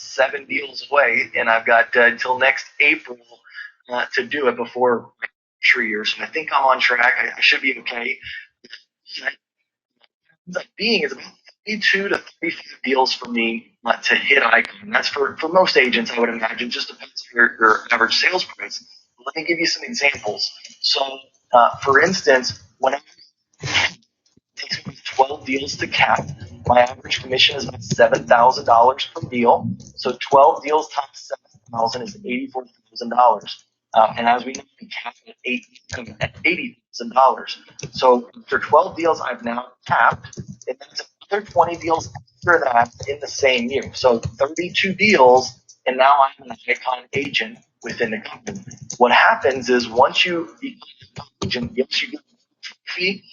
7 deals away, and I've got until next April to do it before my 3 years. So I think I'm on track. I should be okay. The being is about 32 to 35 deals for me to hit icon. That's for most agents, I would imagine. Just depends on your average sales price. Let me give you some examples. So, for instance, when it takes me 12 deals to cap, my average commission is about $7,000 per deal. So 12 deals times 7,000 is $84,000. And as we know, we cap at $80,000. So after 12 deals, I've now capped, and that's another 20 deals after that in the same year. So 32 deals, and now I'm an icon agent within the company. What happens is once you become an agent, yes, you get a fee,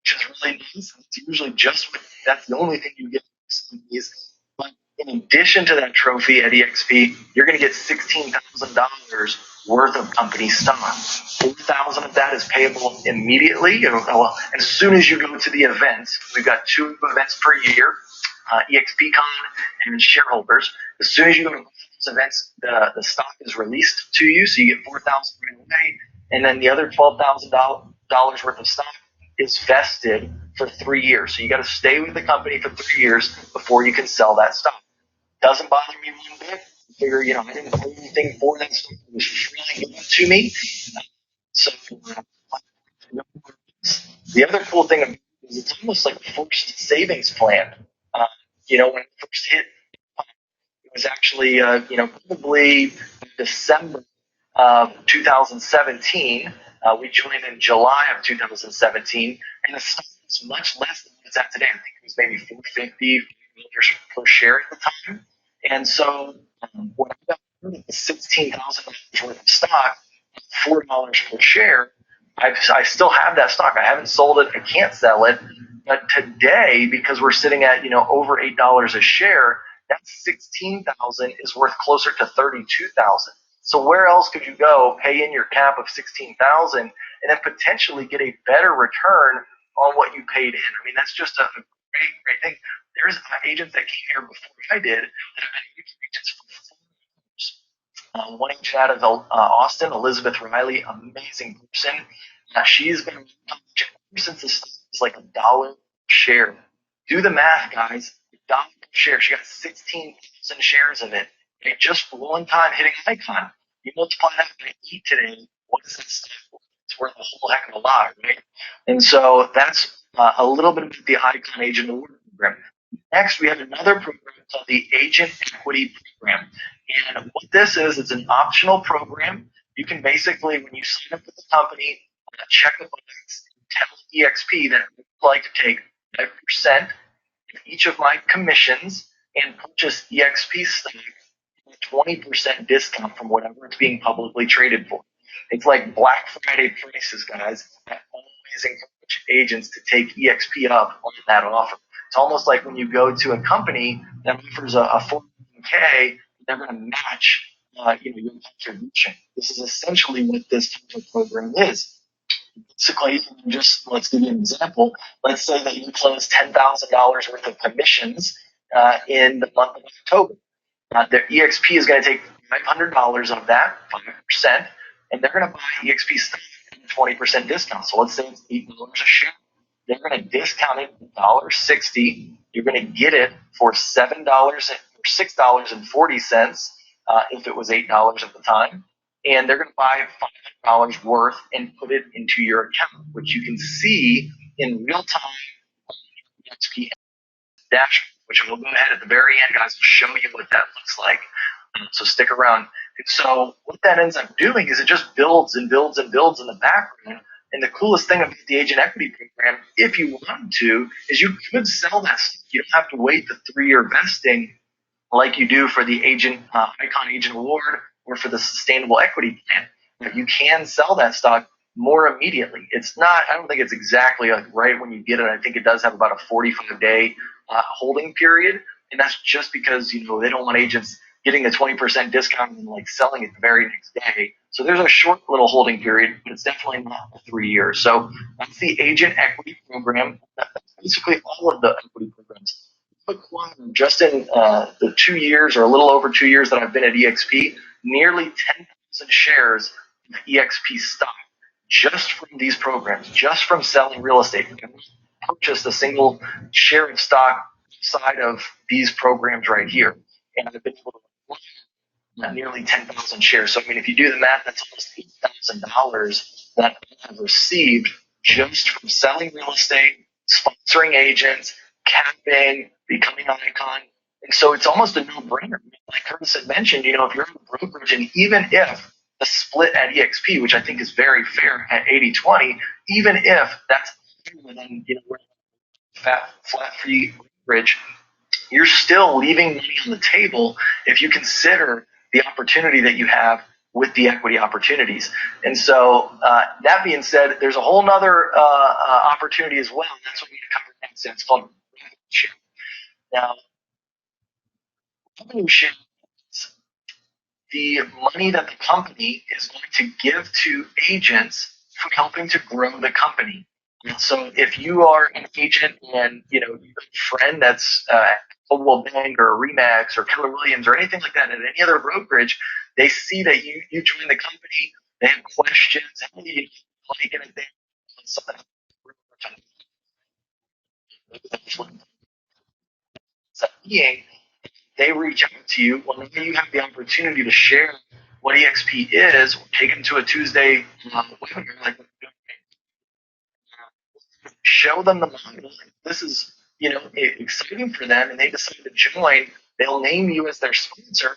which is really nice. It's usually just that's the only thing you get from these. But in addition to that trophy at EXP, you're going to get $16,000 worth of company stock. $4,000 of that is payable immediately. Well, as soon as you go to the events, we've got 2 events per year, EXPCon and shareholders. As soon as you go to those events, the stock is released to you, so you get $4,000 right away, and then the other $12,000 worth of stock is vested for 3 years. So you got to stay with the company for 3 years before you can sell that stock. Doesn't bother me one bit. I figure, I didn't pay anything for that stock. It was freely given to me. So the other cool thing is it's almost like a forced savings plan. When it first hit, it was actually, probably December of 2017. We joined in July of 2017, and the stock was much less than it's at today. I think it was maybe $4.50 per share at the time. And so when I got $16,000 worth of stock, $4 per share, I still have that stock. I haven't sold it. I can't sell it. But today, because we're sitting at over $8 a share, that 16,000 is worth closer to 32,000. So where else could you go, pay in your cap of 16,000, and then potentially get a better return on what you paid in? I mean, that's just a great, great thing. There's agents that came here before I did that have been agents for 4 years. One agent out of Austin, Elizabeth Riley, amazing person. She's been ever since the stock was like $1 share. Do the math, guys. $1 share. She got 16,000 shares of it. Okay, just for one time hitting icon. You multiply that by 8 today. What is that stock worth? It's worth a whole heck of a lot, right? And so that's a little bit of the Icon Agent Award program. Next, we have another program called the Agent Equity Program. And what this is, it's an optional program. You can basically, when you sign up with the company, check a box and tell EXP that I would like to take 5% of each of my commissions and purchase EXP stock at a 20% discount from whatever it's being publicly traded for. It's like Black Friday prices, guys. I always encourage agents to take EXP up on that offer. It's almost like when you go to a company that offers a 401k, they're going to match your contribution. This is essentially what this type of program is. Basically, let's give you an example. Let's say that you close $10,000 worth of commissions in the month of October. The EXP is going to take $500 of that, 5%, and they're going to buy EXP stock at a 20% discount. So let's say it's $8 a share. They're going to discount it $1.60. You're going to get it for $7 or $6.40 if it was $8 at the time. And they're going to buy $500 worth and put it into your account, which you can see in real time on the EXP dashboard, which we'll go ahead at the very end, guys, and show you what that looks like. So stick around. And so what that ends up doing is it just builds and builds and builds in the background. And the coolest thing about the Agent Equity Program, if you wanted to, is you could sell that stock. You don't have to wait the 3-year vesting like you do for the Icon Agent Award or for the Sustainable Equity Plan. You can sell that stock more immediately. It's not, I don't think it's exactly like right when you get it. I think it does have about a 45-day holding period. And that's just because, they don't want agents getting a 20% discount and like selling it the very next day. So there's a short little holding period, but it's definitely not 3 years. So that's the Agent Equity Program. That's basically all of the equity programs. acquired just in the 2 years or a little over 2 years that I've been at EXP, nearly 10,000 shares of EXP stock just from these programs, just from selling real estate. I haven't purchased a single share of stock outside of these programs right here. And I've been able to nearly 10,000 shares. So, I mean, if you do the math, that's almost $8,000 that I have received just from selling real estate, sponsoring agents, capping, becoming an icon. And so it's almost a no-brainer. Like Curtis had mentioned, if you're in a brokerage, and even if the split at EXP, which I think is very fair at 80-20, even if that's within, flat fee brokerage, you're still leaving money on the table if you consider the opportunity that you have with the equity opportunities. And so that being said, there's a whole nother opportunity as well. And that's what we cover next. And it's called revenue share. Now, revenue share is the money that the company is going to give to agents for helping to grow the company. So if you are an agent and you have a friend that's Coldwell Bank or Remax or Keller Williams or anything like that at any other brokerage, they see that you join the company, they have questions, hey, like anything, something being, they reach out to you. Well, now you have the opportunity to share what EXP is, or take them to a Tuesday webinar like we're doing, show them the model. This is, exciting for them, and they decide to join. They'll name you as their sponsor.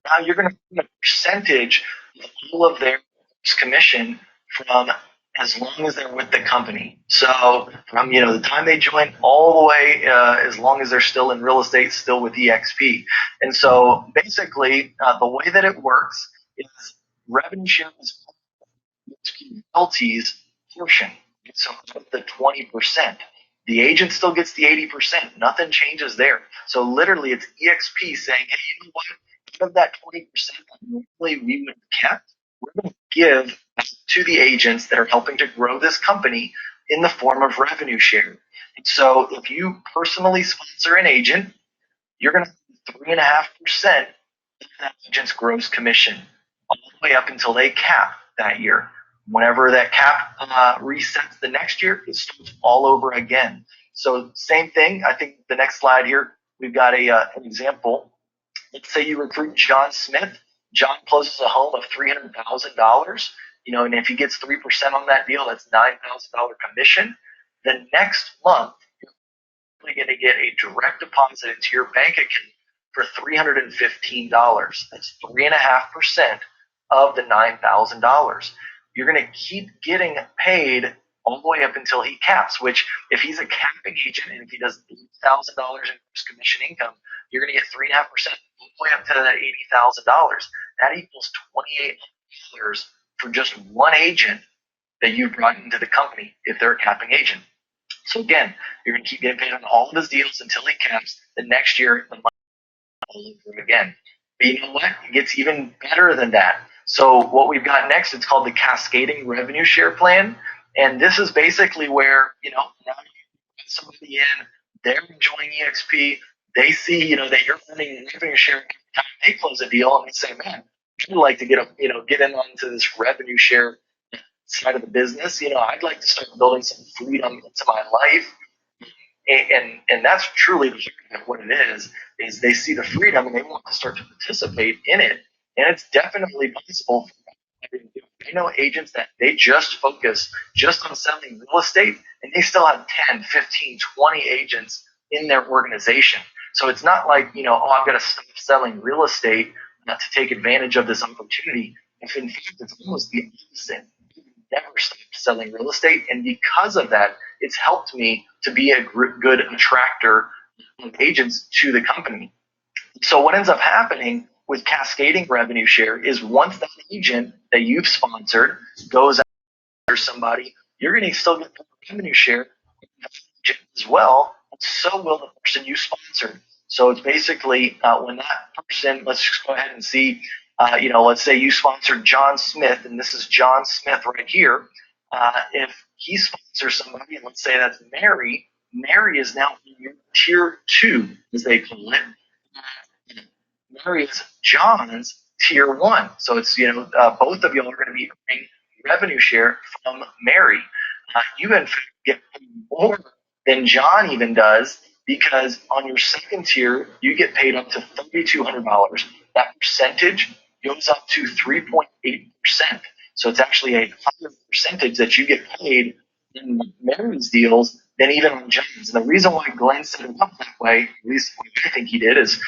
Now you're going to put a percentage of all of their commission from as long as they're with the company. So from the time they join all the way, as long as they're still in real estate, still with EXP. And so basically, the way that it works is revenue share is LT's portion. So of the 20%, the agent still gets the 80%. Nothing changes there. So literally, it's EXP saying, hey, you know what? Out of that 20% that normally we would have kept, we're going to give to the agents that are helping to grow this company in the form of revenue share. And so if you personally sponsor an agent, you're going to have 3.5% of that agent's gross commission all the way up until they cap that year. Whenever that cap resets the next year, it starts all over again. So same thing. I think the next slide here, we've got an example. Let's say you recruit John Smith. John closes a home of $300,000. And if he gets 3% on that deal, that's $9,000 commission. The next month, you're going to get a direct deposit into your bank account for $315. That's 3.5% of the $9,000. You're going to keep getting paid all the way up until he caps, which if he's a capping agent and if he does $8,000 in commission income, you're going to get 3.5% all the way up to that $80,000. That equals $28 for just one agent that you brought into the company if they're a capping agent. So again, you're going to keep getting paid on all of his deals until he caps. The next year, the money all over again. But you know what? It gets even better than that. So what we've got next, it's called the cascading revenue share plan. And this is basically where, now you put somebody in, they're enjoying EXP, they see, that you're earning revenue share every time they close a deal, and they say, man, I'd like to get in onto this revenue share side of the business. I'd like to start building some freedom into my life. And that's truly what it is they see the freedom and they want to start to participate in it. And it's definitely possible. I know agents that they just focus just on selling real estate and they still have 10, 15, 20 agents in their organization. So it's not like, I've got to stop selling real estate to take advantage of this opportunity. If in fact, it's almost the opposite. Never stopped selling real estate, and because of that, it's helped me to be a good attractor of agents to the company. So what ends up happening with cascading revenue share is once that agent that you've sponsored goes after somebody, you're going to still get revenue share as well, and so will the person you sponsored. So it's basically when that person, let's just go ahead and see, let's say you sponsored John Smith, and this is John Smith right here. If he sponsors somebody, and let's say that's Mary, Mary is now in your tier 2, as they call it. Mary is John's tier 1. So it's, both of y'all are going to be earning revenue share from Mary. You, in fact, get paid more than John even does, because on your second tier, you get paid up to $3,200. That percentage goes up to 3.8%. So it's actually a higher percentage that you get paid in Mary's deals than even on John's. And the reason why Glenn set it up that way, at least what I think he did, is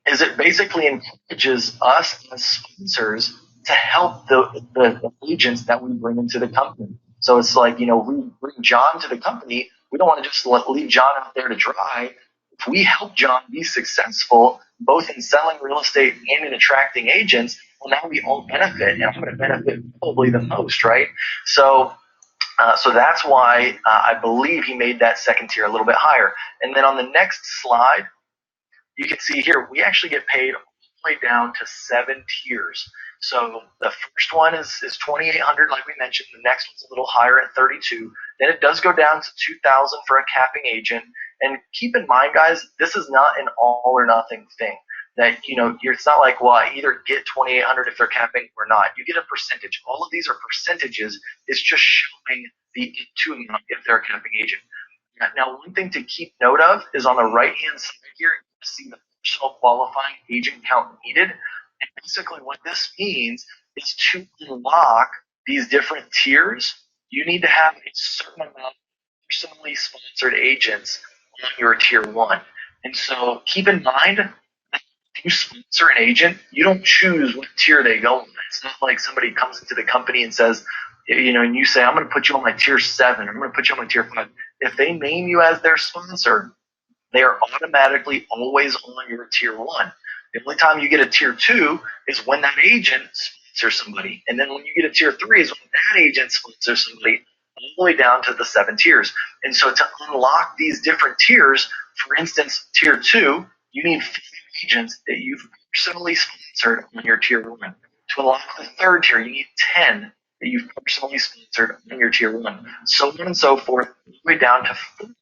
it basically encourages us as sponsors to help the agents that we bring into the company. So it's like, we bring John to the company. We don't want to just leave John out there to dry. If we help John be successful, both in selling real estate and in attracting agents, well, now we all benefit, and I'm going to benefit probably the most, right? So that's why I believe he made that second tier a little bit higher. And then on the next slide, you can see here, we actually get paid all the way down to 7 tiers. So the first one is 2,800, like we mentioned. The next one's a little higher at 32. Then it does go down to 2,000 for a capping agent. And keep in mind, guys, this is not an all or nothing thing. That, it's not like, well, I either get 2,800 if they're capping or not. You get a percentage. All of these are percentages. It's just showing the to amount if they're a capping agent. Now, one thing to keep note of is on the right-hand side here, you see the personal qualifying agent count needed. And basically what this means is to unlock these different tiers, you need to have a certain amount of personally sponsored agents on your tier 1. And so keep in mind that if you sponsor an agent, you don't choose what tier they go on. It's not like somebody comes into the company and says, and you say, I'm going to put you on my tier 7, or I'm going to put you on my tier 5. If they name you as their sponsor, they are automatically always on your tier 1. The only time you get a tier 2 is when that agent sponsors somebody. And then when you get a tier 3 is when that agent sponsors somebody, all the way down to the 7 tiers. And so to unlock these different tiers, for instance, tier 2, you need 5 agents that you've personally sponsored on your tier 1. To unlock the 3rd tier, you need 10 that you've personally sponsored on your tier 1. So on and so forth, all the way down to 40,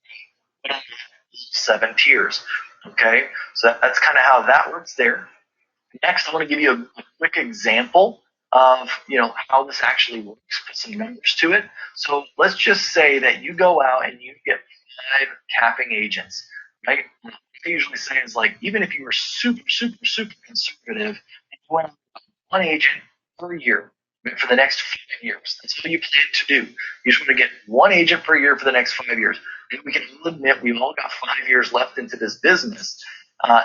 7 tiers. Okay, so that's kind of how that works there. Next, I want to give you a quick example of how this actually works. Put some numbers to it. So let's just say that you go out and you get 5 capping agents, right? What I usually say is, like, even if you were super, super, super conservative, and you went out with 1 agent per year for the next 5 years. That's what you plan to do. You just want to get 1 agent per year for the next 5 years. And we can all admit we've all got 5 years left into this business.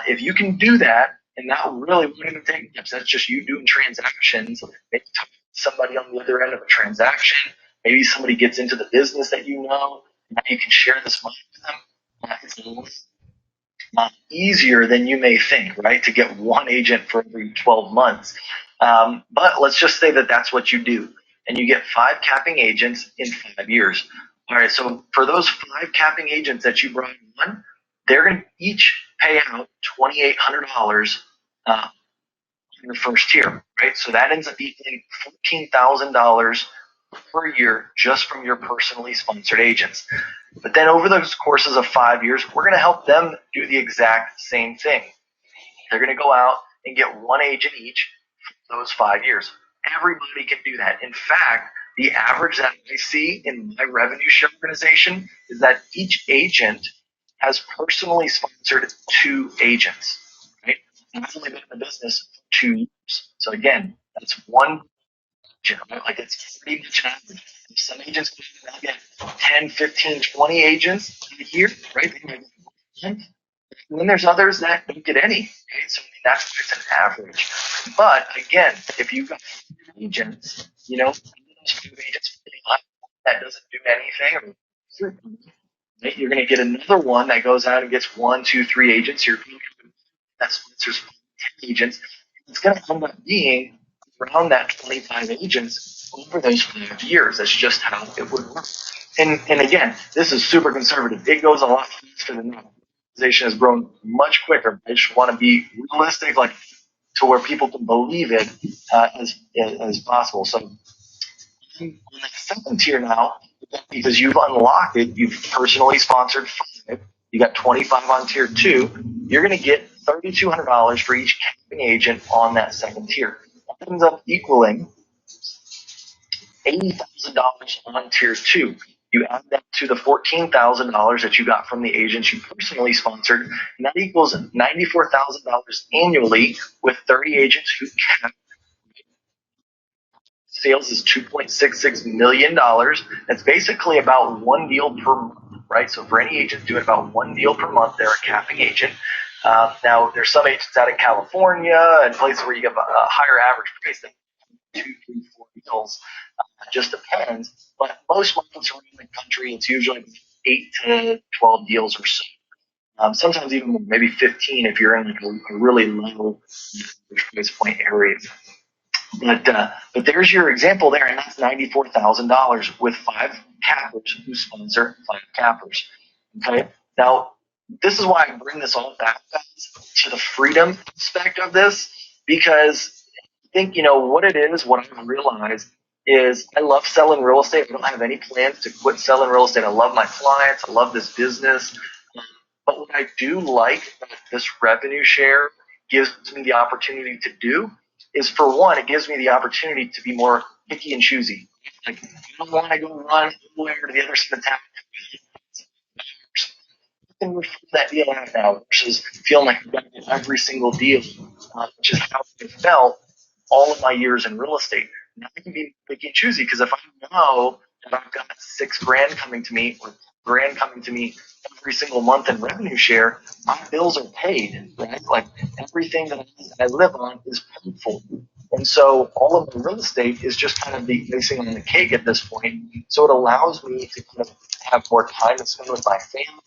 If you can do that, and that really won't even take much, that's just you doing transactions, maybe talking to somebody on the other end of a transaction, maybe somebody gets into the business that now you can share this money with them. It's a little easier than you may think, right? To get 1 agent for every 12 months. But let's just say that that's what you do, and you get 5 capping agents in 5 years. All right, so for those 5 capping agents that you brought on, they're going to each pay out $2,800 in your first year, right? So that ends up equaling $14,000 per year just from your personally sponsored agents. But then over those courses of 5 years, we're going to help them do the exact same thing. They're going to go out and get 1 agent each for those 5 years. Everybody can do that. In fact, the average that I see in my revenue share organization is that each agent has personally sponsored 2 agents, right? And I've only been in the business for 2 years. So again, that's 1 agent, right? Like, it's pretty much an average. Some agents will get 10, 15, 20 agents a year, right? They might get 1. And then there's others that don't get any, right? So that's why it's an average. But again, if you've got agents, those 5 agents, that doesn't do anything, you're going to get another one that goes out and gets 1, 2, 3 agents. That sponsors 10 agents. It's going to end up being around that 25 agents over those 5 years. That's just how it would work. And again, this is super conservative. It goes a lot faster than that. The organization has grown much quicker. I just want to be realistic, like, to where people can believe it as possible. So on the 7th tier now, because you've unlocked it, you've personally sponsored 5, you got 25 on tier 2, you're going to get $3,200 for each capping agent on that second tier. That ends up equaling $80,000 on tier 2. You add that to the $14,000 that you got from the agents you personally sponsored, and that equals $94,000 annually with 30 agents who cap. Sales is $2.66 million. That's basically about one deal per month, right? So for any agent doing about one deal per month, they're a capping agent. Now, there's some agents out in California and places where you get a higher average price than 2, 3, 4 deals. It just depends. But most markets around the country, it's usually 8 to 12 deals or so. Sometimes even maybe 15 if you're in like a really low price point area. But there's your example there, and that's $94,000 with 5 cappers who sponsor 5 cappers. Okay, now this is why I bring this all back to the freedom aspect of this, because I think what it is. What I've realized is I love selling real estate. I don't have any plans to quit selling real estate. I love my clients. I love this business. But what I do like that this revenue share gives me the opportunity to do is, for one, it gives me the opportunity to be more picky and choosy. Like, I don't want to go run everywhere to the other side of town. I can refer that deal out now versus feeling like I've got to get every single deal, which is how I felt all of my years in real estate. Now I can be picky and choosy because if I know that I've got $6,000 coming to me or $1,000 coming to me every single month in revenue share, my bills are paid, right? Like everything that I live on is paid for. And so all of my real estate is just kind of the icing on the cake at this point. So it allows me to kind of have more time to spend with my family,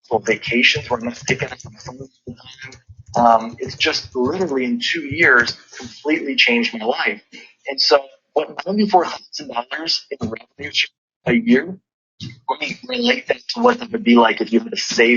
little vacations where I'm not picking up my phone all the time. It's just literally in 2 years completely changed my life. And so, what $94,000 in revenue a year, let me relate that to what that would be like if you had to save